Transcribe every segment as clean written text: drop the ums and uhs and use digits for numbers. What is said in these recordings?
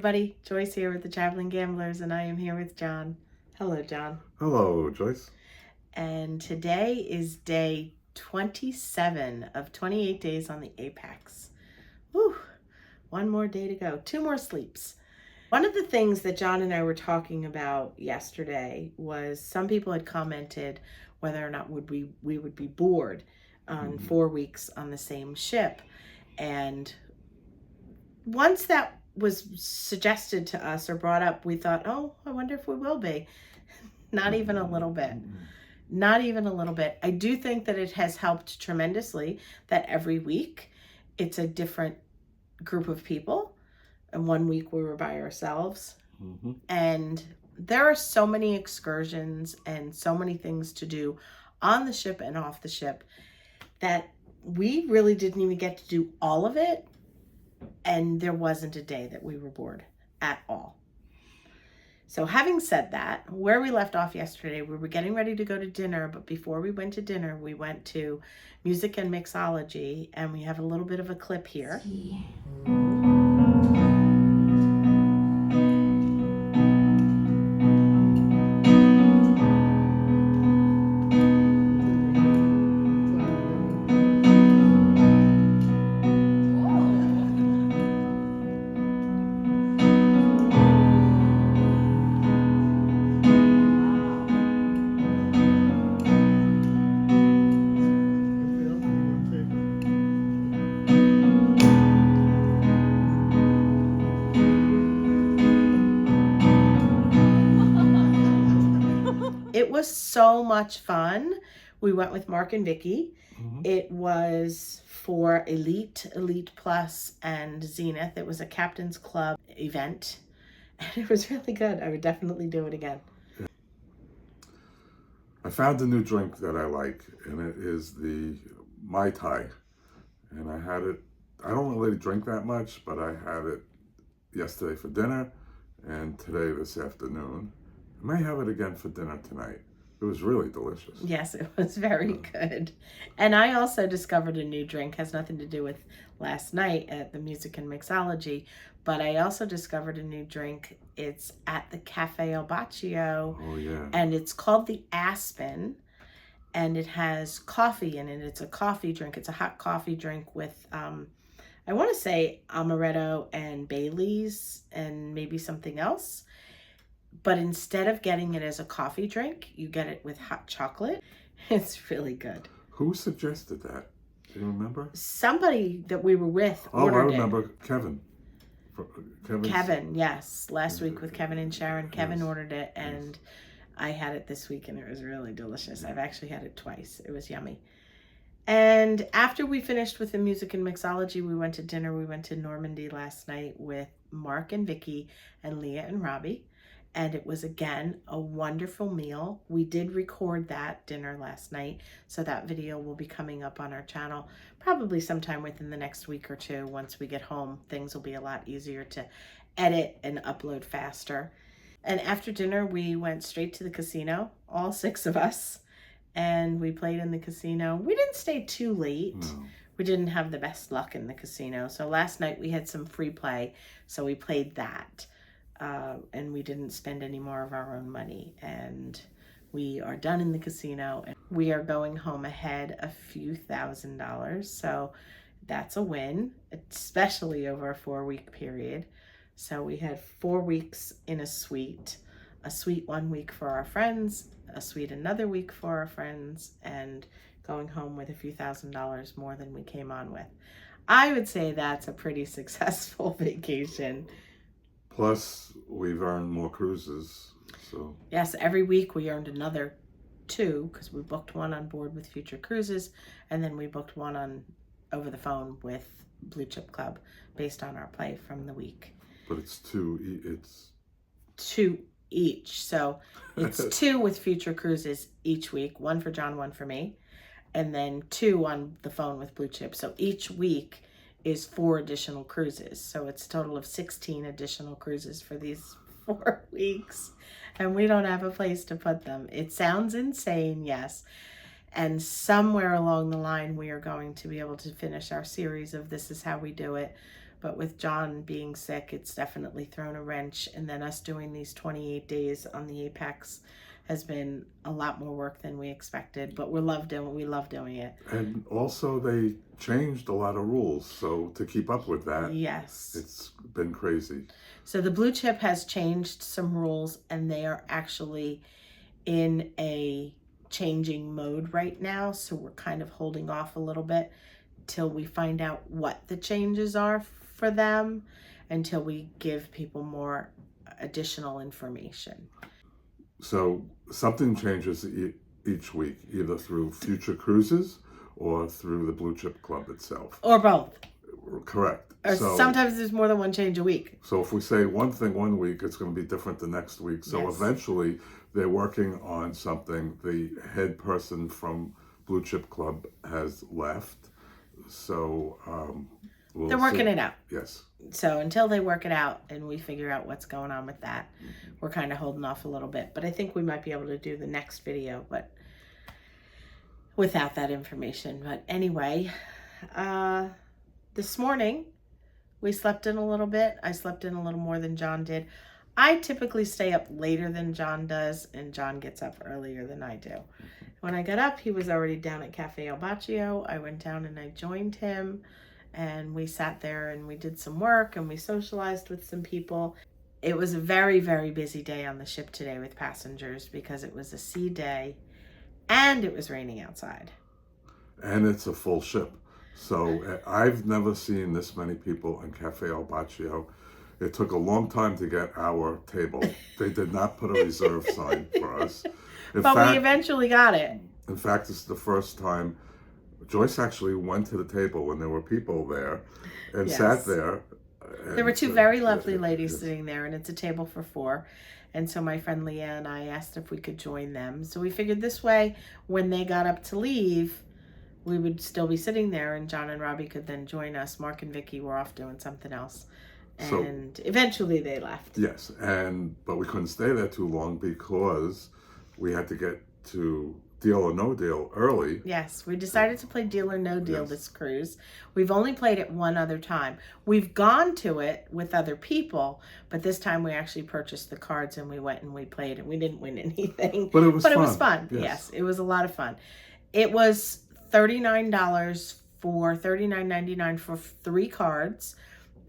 everybody, Joyce here with the Traveling Gamblers, and I am here with Jon. Hello, Jon. Hello, Joyce. And today is day 27 of 28 days on the Apex. Whew, one more day to go, 2 more sleeps. One of the things that Jon and I were talking about yesterday was some people had commented whether or not we would be bored on 4 weeks on the same ship. And once that was suggested to us or brought up, we thought, oh, I wonder if we will be. Not even a little bit. Not even a little bit. I do think that it has helped tremendously that every week it's a different group of people. And 1 week we were by ourselves. And there are so many excursions and so many things to do on the ship and off the ship that we really didn't even get to do all of it. And there wasn't a day that we were bored at all. So having said that, where we left off yesterday, we were getting ready to go to dinner. But before we went to dinner, we went to Music and Mixology. And we have a little bit of a clip here. It was so much fun. We went with Mark and Vicky. It was for Elite, Elite Plus, and Zenith. It was a Captain's Club event. And it was really good. I would definitely do it again. I found a new drink that I like, and it is the Mai Tai. And I had it, I don't really drink that much, but I had it yesterday for dinner and today this afternoon. I may have it again for dinner tonight. It was really delicious. Yes, it was very good. And I also discovered a new drink. Has nothing to do with last night at the Music and Mixology, but I also discovered a new drink. It's at the Cafe El Baccio. Oh, yeah. And it's called the Aspen, and it has coffee in it. It's a coffee drink. It's a hot coffee drink with, I want to say amaretto and Bailey's and maybe something else. But instead of getting it as a coffee drink, you get it with hot chocolate. It's really good. Who suggested that? Do you remember? Somebody that we were with ordered I remember it. Kevin. Kevin, yes. Last week with Kevin and Sharon. Kevin Yes. ordered it, and I had it this week, and it was really delicious. I've actually had it twice. It was yummy. And after we finished with the Music and Mixology, we went to dinner. We went to Normandy last night with Mark and Vicky and Leah and Robbie. And it was, again, a wonderful meal. We did record that dinner last night, so that video will be coming up on our channel probably sometime within the next week or two. Once we get home, things will be a lot easier to edit and upload faster. And after dinner, we went straight to the casino, all 6 of us, and we played in the casino. We didn't stay too late. No. We didn't have the best luck in the casino. So last night we had some free play, so we played that. And we didn't spend any more of our own money, and we are done in the casino, and we are going home ahead a few $1,000s. So that's a win, especially over a 4-week period. So we had 4 weeks in a suite 1 week for our friends, a suite another week for our friends, and going home with a few $1,000s more than we came on with. I would say that's a pretty successful vacation. Plus, we've earned more cruises, so. Yes, every week we earned another 2 because we booked one on board with Future Cruises, and then we booked one on over the phone with Blue Chip Club based on our play from the week. But it's 2, it's 2 each. So it's 2 with Future Cruises each week, 1 for Jon, 1 for me, and then 2 on the phone with Blue Chip. So each week is 4 additional cruises. So it's a total of 16 additional cruises for these 4 weeks. And we don't have a place to put them. It sounds insane, yes. And somewhere along the line, we are going to be able to finish our series of This Is How We Do It. But with Jon being sick, it's definitely thrown a wrench. And then us doing these 28 days on the Apex has been a lot more work than we expected. But we love doing it. And also they changed a lot of rules. So to keep up with that, yes, it's been crazy. So the blue chip has changed some rules, and they are actually in a changing mode right now, so we're kind of holding off a little bit till we find out what the changes are for them, until we give people more additional information. So something changes each week, either through future cruises or through the Blue Chip Club itself. Or both. Correct. Or so, sometimes there's more than one change a week. So if we say one thing one week, it's going to be different the next week. So yes. Eventually they're working on something. The head person from Blue Chip Club has left. So they're working it out. Yes. So until they work it out and we figure out what's going on with that, we're kind of holding off a little bit. But I think we might be able to do the next video, but without that information. But anyway, this morning we slept in a little bit. I slept in a little more than Jon did. I typically stay up later than Jon does, and Jon gets up earlier than I do. When I got up, he was already down at Cafe El Baccio. I went down and I joined him, and we sat there and we did some work and we socialized with some people. It was a very, very busy day on the ship today with passengers because it was a sea day and it was raining outside. And it's a full ship. So I've never seen this many people in Cafe El Baccio. It took a long time to get our table. They did not put a reserve sign for us. But we eventually got it. In fact, it's the first time Joyce actually went to the table when there were people there and yes. sat there. There were two very lovely ladies sitting there, and it's a table for 4. And so my friend Leah and I asked if we could join them. So we figured this way, when they got up to leave, we would still be sitting there, and Jon and Robbie could then join us. Mark and Vicky were off doing something else. And eventually they left. Yes, but we couldn't stay there too long because we had to get to Deal or No Deal early. Yes, we decided to play Deal or No Deal this cruise. We've only played it one other time. We've gone to it with other people, but this time we actually purchased the cards and we went and we played, and we didn't win anything. But it was fun. It was fun. Yes, it was a lot of fun. It was $39 for $39.99 for 3 cards.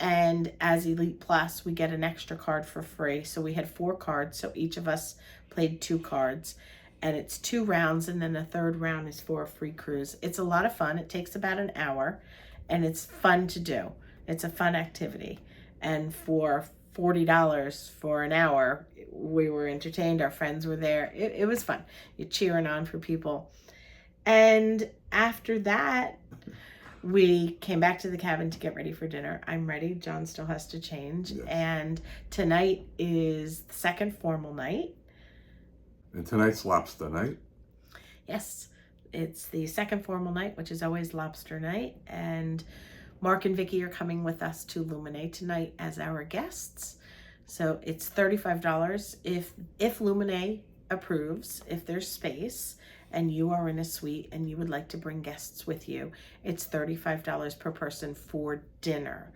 And as Elite Plus, we get an extra card for free. So we had 4 cards. So each of us played 2 cards. And it's 2 rounds. And then the 3rd round is for a free cruise. It's a lot of fun. It takes about an hour. And it's fun to do. It's a fun activity. And for $40 for an hour, we were entertained. Our friends were there. It was fun. You're cheering on for people. And after that, we came back to the cabin to get ready for dinner. I'm ready. Jon still has to change. Yes. And tonight is the second formal night. And tonight's lobster night. Yes. It's the second formal night, which is always lobster night. And Mark and Vicky are coming with us to Lumine tonight as our guests. So it's $35 if Lumine approves, if there's space, and you are in a suite and you would like to bring guests with you, it's $35 per person for dinner.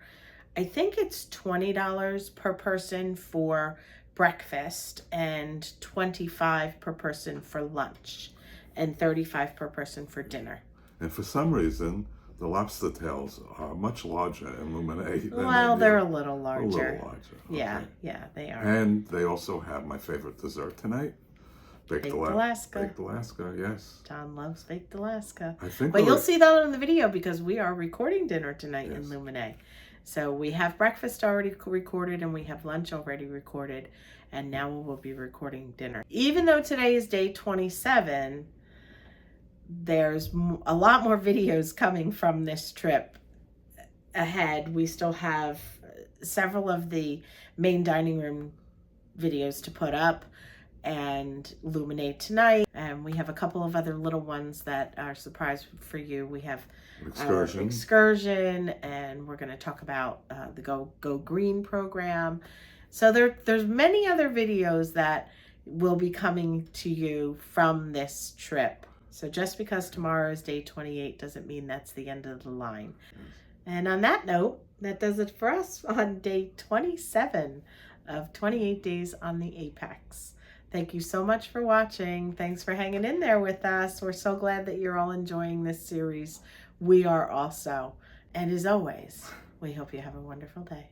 I think it's $20 per person for breakfast and $25 per person for lunch and $35 per person for dinner. And for some reason, the lobster tails are much larger in Lumine. Well, they're a little larger. A little larger. Yeah, yeah, they are. And they also have my favorite dessert tonight. Baked Alaska. Baked Alaska, yes. Jon loves Baked Alaska. But you'll see that on the video because we are recording dinner tonight in Lumine. So we have breakfast already recorded and we have lunch already recorded. And now we'll be recording dinner. Even though today is day 27, there's a lot more videos coming from this trip ahead. We still have several of the main dining room videos to put up, and Lumine tonight, and we have a couple of other little ones that are a surprise for you. We have excursion, and we're going to talk about the Go Green program. So there's many other videos that will be coming to you from this trip. So just because tomorrow is day 28 doesn't mean that's the end of the line. And on that note, that does it for us on day 27 of 28 days on the Apex. Thank you so much for watching. Thanks for hanging in there with us. We're so glad that you're all enjoying this series. We are also. And as always, we hope you have a wonderful day.